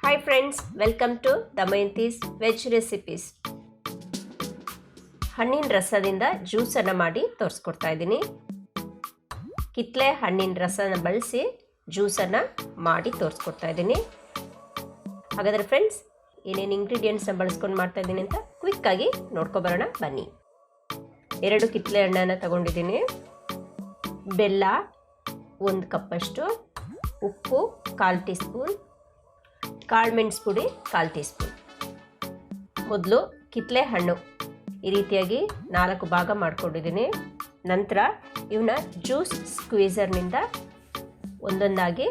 Hi friends, welcome to Damayanthi's Veg Recipes. ಹಣ್ಣಿನ ರಸದಿಂದ ಜ್ಯೂಸನ್ನು ಮಾಡಿ ತೋರಿಸ್ಕೊಡ್ತಾ ಇದ್ದೀನಿ. ಕಿತ್ತಳೆ ಹಣ್ಣಿನ ರಸನ ಬಳಸಿ ಜ್ಯೂಸನ್ನು ಮಾಡಿ ತೋರಿಸ್ಕೊಡ್ತಾ ಇದ್ದೀನಿ. ಹಾಗಾದರೆ ಫ್ರೆಂಡ್ಸ್, ಏನೇನು ಇಂಗ್ರೀಡಿಯೆಂಟ್ಸ್ನ ಬಳಸ್ಕೊಂಡು ಮಾಡ್ತಾ ಇದ್ದೀನಿ ಅಂತ ಕ್ವಿಕ್ಕಾಗಿ ನೋಡ್ಕೊಬರೋಣ ಬನ್ನಿ. 2 ಕಿತ್ತಳೆ ಹಣ್ಣನ್ನು ತಗೊಂಡಿದ್ದೀನಿ, ಬೆಲ್ಲ 1 ಕಪ್ಪಷ್ಟು, ಉಪ್ಪು 1/4 ಟೀ ಸ್ಪೂನ್, ಕಾಳುಮೆಣಸು ಪುಡಿ 1/4 ಟೀ ಸ್ಪೂನ್. ಮೊದಲು ಕಿತ್ತಳೆ ಹಣ್ಣು ಈ ರೀತಿಯಾಗಿ 4 ಭಾಗ ಮಾಡ್ಕೊಂಡಿದ್ದೀನಿ. ನಂತರ ಇವನ್ನ ಜ್ಯೂಸ್ ಸ್ಕ್ವೀಸರ್ನಿಂದ ಒಂದೊಂದಾಗಿ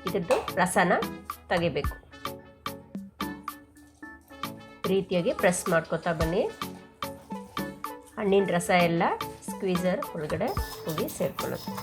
ಇದ್ರದ್ದು ರಸನ ತೆಗಿಬೇಕು. ಈ ರೀತಿಯಾಗಿ ಪ್ರೆಸ್ ಮಾಡ್ಕೊತಾ ಬನ್ನಿ. ಹಣ್ಣಿನ ರಸ ಎಲ್ಲ ಸ್ಕ್ವೀಸರ್ ಒಳಗಡೆ ಹೋಗಿ ಸೇರ್ಕೊಳ್ಳುತ್ತೆ.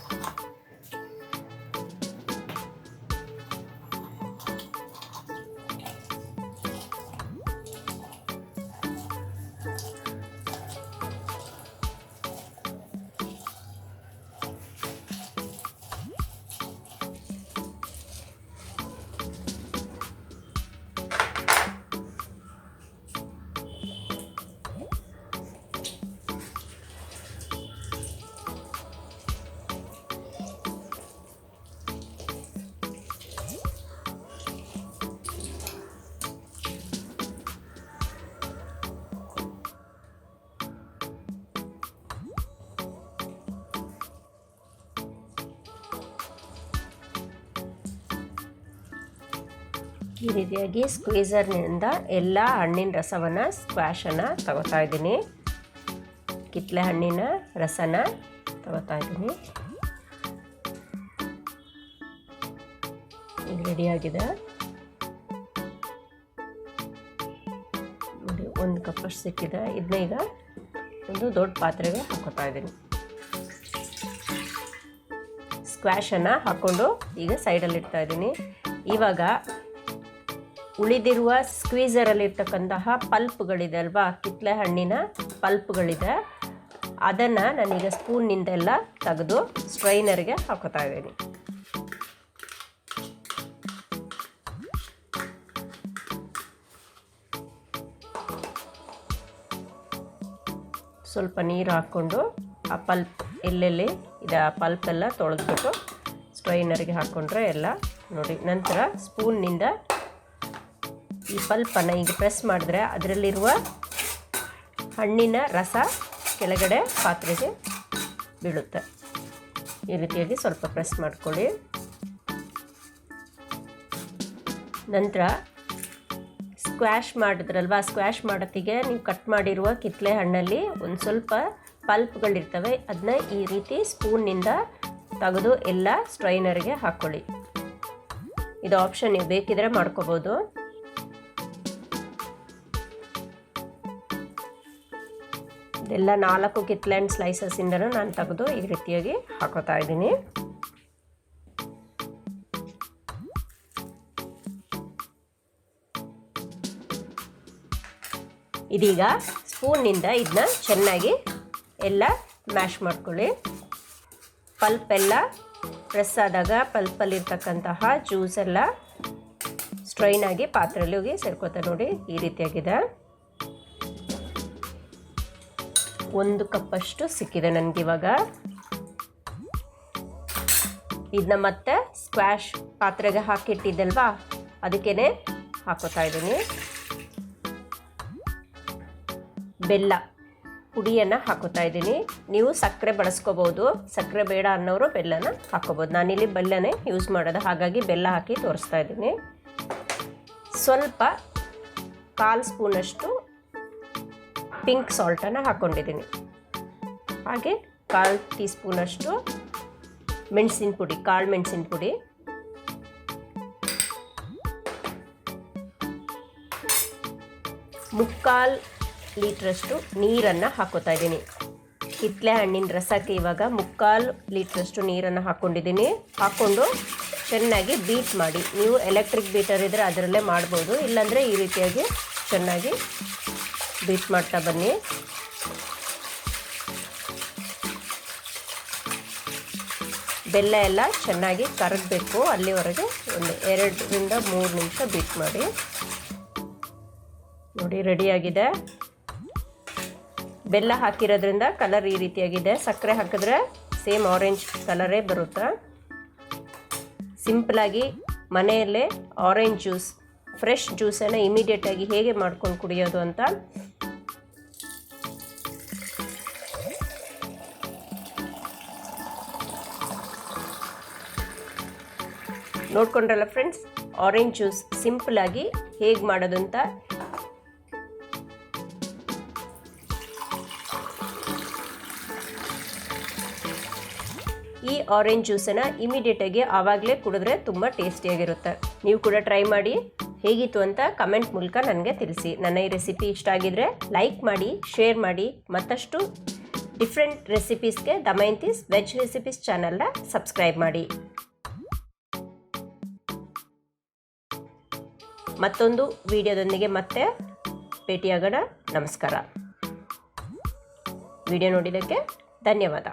ಈ ರೀತಿಯಾಗಿ ಸ್ಕ್ವೀಸರ್ನಿಂದ ಎಲ್ಲ ಹಣ್ಣಿನ ರಸವನ್ನು ಸ್ಕ್ವಾಶನ್ನು ತಗೋತಾ ಇದ್ದೀನಿ. ಕಿತ್ತಳೆ ಹಣ್ಣಿನ ರಸನ ತಗೋತಾ ಇದ್ದೀನಿ. ಈಗ ರೆಡಿಯಾಗಿದೆ ನೋಡಿ, 1 ಕಪ್ಪಷ್ಟು ಸಿಕ್ಕಿದೆ. ಇದನ್ನ ಈಗ ಒಂದು ದೊಡ್ಡ ಪಾತ್ರೆಗೆ ಹಾಕೋತಾ ಇದ್ದೀನಿ. ಸ್ಕ್ವಾಶನ್ನು ಹಾಕ್ಕೊಂಡು ಈಗ ಸೈಡಲ್ಲಿ ಇಡ್ತಾ ಇದ್ದೀನಿ. ಇವಾಗ ಉಳಿದಿರುವ ಸ್ಕ್ವೀಸರಲ್ಲಿರ್ತಕ್ಕಂತಹ ಪಲ್ಪ್ಗಳಿದೆ ಅಲ್ವಾ, ಕಿತ್ತಳೆ ಹಣ್ಣಿನ ಪಲ್ಪ್ಗಳಿದೆ, ಅದನ್ನು ನಾನೀಗ ಸ್ಪೂನ್ನಿಂದೆಲ್ಲ ತೆಗೆದು ಸ್ಟ್ರೈನರ್ಗೆ ಹಾಕೋತಾ ಇದ್ದೀನಿ. ಸ್ವಲ್ಪ ನೀರು ಹಾಕ್ಕೊಂಡು ಆ ಪಲ್ಪ್ ಎಲ್ಲೆಲ್ಲಿ ಇದೆ ಆ ಪಲ್ಪೆಲ್ಲ ತೊಳೆದ್ಬಿಟ್ಟು ಸ್ಟ್ರೈನರ್ಗೆ ಹಾಕ್ಕೊಂಡ್ರೆ ಎಲ್ಲ ನೋಡಿ. ನಂತರ ಸ್ಪೂನ್ನಿಂದ ಈ ಪಲ್ಪನ್ನು ಈಗ ಪ್ರೆಸ್ ಮಾಡಿದ್ರೆ ಅದರಲ್ಲಿರುವ ಹಣ್ಣಿನ ರಸ ಕೆಳಗಡೆ ಪಾತ್ರೆಗೆ ಬೀಳುತ್ತೆ. ಈ ರೀತಿಯಾಗಿ ಸ್ವಲ್ಪ ಪ್ರೆಸ್ ಮಾಡ್ಕೊಳ್ಳಿ. ನಂತರ ಸ್ಕ್ವಾಶ್ ಮಾಡಿದ್ರಲ್ವ, ಸ್ಕ್ವಾಶ್ ಮಾಡೋತ್ತಿಗೆ ನೀವು ಕಟ್ ಮಾಡಿರುವ ಕಿತ್ತಳೆ ಹಣ್ಣಲ್ಲಿ ಒಂದು ಸ್ವಲ್ಪ ಪಲ್ಪ್ಗಳಿರ್ತವೆ, ಅದನ್ನ ಈ ರೀತಿ ಸ್ಪೂನ್ನಿಂದ ತೆಗೆದು ಎಲ್ಲ ಸ್ಟ್ರೈನರ್ಗೆ ಹಾಕ್ಕೊಳ್ಳಿ. ಇದು ಆಪ್ಷನ್, ನೀವು ಬೇಕಿದ್ರೆ ಮಾಡ್ಕೋಬೋದು. ಇದೆಲ್ಲ 4 ಕಿತ್ತಳೆ ಹಣ್ಣು ಸ್ಲೈಸಸ್ಸಿಂದನೂ ನಾನು ತೆಗೆದು ಈ ರೀತಿಯಾಗಿ ಹಾಕೋತಾ ಇದ್ದೀನಿ. ಇದೀಗ ಸ್ಪೂನ್ನಿಂದ ಇದನ್ನ ಚೆನ್ನಾಗಿ ಎಲ್ಲ ಮ್ಯಾಶ್ ಮಾಡ್ಕೊಳ್ಳಿ. ಪಲ್ಪ್ ಎಲ್ಲ ಪ್ರೆಸ್ ಆದಾಗ ಪಲ್ಪಲ್ಲಿರ್ತಕ್ಕಂತಹ ಜ್ಯೂಸ್ ಎಲ್ಲ ಸ್ಟ್ರೈನ್ ಆಗಿ ಪಾತ್ರೆಯಲ್ಲಿ ಹೋಗಿ ಸೇರ್ಕೋತಾ ನೋಡಿ. ಈ ರೀತಿಯಾಗಿದೆ. 1 ಕಪ್ಪಷ್ಟು ಸಿಕ್ಕಿದೆ ನನಗಿವಾಗ. ಇದನ್ನ ಮತ್ತೆ ಸ್ಕ್ವಾಶ್ ಪಾತ್ರೆಗೆ ಹಾಕಿಟ್ಟಿದ್ದಲ್ವಾ, ಅದಕ್ಕೇ ಹಾಕೋತಾ ಇದ್ದೀನಿ. ಬೆಲ್ಲ ಪುಡಿಯನ್ನು ಹಾಕೋತಾ ಇದ್ದೀನಿ. ನೀವು ಸಕ್ಕರೆ ಬಳಸ್ಕೋಬೋದು, ಸಕ್ಕರೆ ಬೇಡ ಅನ್ನೋರು ಬೆಲ್ಲನ ಹಾಕೋಬೋದು. ನಾನಿಲ್ಲಿ ಬೆಲ್ಲನೇ ಯೂಸ್ ಮಾಡೋದು, ಹಾಗಾಗಿ ಬೆಲ್ಲ ಹಾಕಿ ತೋರಿಸ್ತಾ ಇದ್ದೀನಿ. ಸ್ವಲ್ಪ 1/4 ಸ್ಪೂನಷ್ಟು ಪಿಂಕ್ ಸಾಲ್ಟನ್ನು ಹಾಕ್ಕೊಂಡಿದ್ದೀನಿ. ಹಾಗೆ 1/4 ಟೀ ಸ್ಪೂನಷ್ಟು ಮೆಣಸಿನ ಪುಡಿ, ಕಾಳು ಮೆಣಸಿನ ಪುಡಿ, 3/4 ಲೀಟ್ರಷ್ಟು ನೀರನ್ನು ಹಾಕೋತಾ ಇದ್ದೀನಿ. ಕಿತ್ತಳೆ ಹಣ್ಣಿನ ರಸಕ್ಕೆ ಇವಾಗ 3/4 ಲೀಟ್ರಷ್ಟು ನೀರನ್ನು ಹಾಕ್ಕೊಂಡಿದ್ದೀನಿ. ಹಾಕ್ಕೊಂಡು ಚೆನ್ನಾಗಿ ಬೀಟ್ ಮಾಡಿ. ನೀವು ಎಲೆಕ್ಟ್ರಿಕ್ ಬೀಟರ್ ಇದ್ದರೆ ಅದರಲ್ಲೇ ಮಾಡ್ಬೋದು, ಇಲ್ಲಾಂದರೆ ಈ ರೀತಿಯಾಗಿ ಚೆನ್ನಾಗಿ ಬೀಟ್ ಮಾಡ್ತಾ ಬನ್ನಿ. ಬೆಲ್ಲ ಎಲ್ಲ ಚೆನ್ನಾಗಿ ಕರಗಬೇಕು. ಅಲ್ಲಿವರೆಗೆ ಒಂದು 2 ರಿಂದ 3 ನಿಮಿಷ ಬೀಟ್ ಮಾಡಿ. ನೋಡಿ ರೆಡಿಯಾಗಿದೆ. ಬೆಲ್ಲ ಹಾಕಿರೋದ್ರಿಂದ ಕಲರ್ ಈ ರೀತಿಯಾಗಿದೆ. ಸಕ್ಕರೆ ಹಾಕಿದ್ರೆ ಸೇಮ್ ಆರೆಂಜ್ ಕಲರೇ ಬರುತ್ತೆ. ಸಿಂಪಲಾಗಿ ಮನೆಯಲ್ಲೇ ಆರೆಂಜ್ ಜ್ಯೂಸ್, ಫ್ರೆಶ್ ಜ್ಯೂಸನ್ನು ಇಮಿಡಿಯೇಟಾಗಿ ಹೇಗೆ ಮಾಡ್ಕೊಂಡು ಕುಡಿಯೋದು ಅಂತ ನೋಡ್ಕೊಂಡ್ರಲ್ಲ ಫ್ರೆಂಡ್ಸ್. ಆರೆಂಜ್ ಜ್ಯೂಸ್ ಸಿಂಪಲಾಗಿ ಹೇಗೆ ಮಾಡೋದು ಅಂತ. ಈ ಆರೆಂಜ್ ಜ್ಯೂಸನ್ನು ಇಮಿಡಿಯೇಟಾಗಿ ಆವಾಗಲೇ ಕುಡಿದ್ರೆ ತುಂಬ ಟೇಸ್ಟಿಯಾಗಿರುತ್ತೆ. ನೀವು ಕೂಡ ಟ್ರೈ ಮಾಡಿ ಹೇಗಿತ್ತು ಅಂತ ಕಮೆಂಟ್ ಮೂಲಕ ನನಗೆ ತಿಳಿಸಿ. ನನ್ನ ಈ ರೆಸಿಪಿ ಇಷ್ಟ ಆಗಿದ್ರೆ ಲೈಕ್ ಮಾಡಿ, ಶೇರ್ ಮಾಡಿ. ಮತ್ತಷ್ಟು ಡಿಫ್ರೆಂಟ್ ರೆಸಿಪೀಸ್ಗೆ ದಮಯಂತೀಸ್ ವೆಜ್ ರೆಸಿಪೀಸ್ ಚಾನಲ್ನ ಸಬ್ಸ್ಕ್ರೈಬ್ ಮಾಡಿ. ಮತ್ತೊಂದು ವಿಡಿಯೋದೊಂದಿಗೆ ಮತ್ತೆ ಭೇಟಿಯಾಗೋಣ. ನಮಸ್ಕಾರ. ವಿಡಿಯೋ ನೋಡಿದ್ದಕ್ಕೆ ಧನ್ಯವಾದ.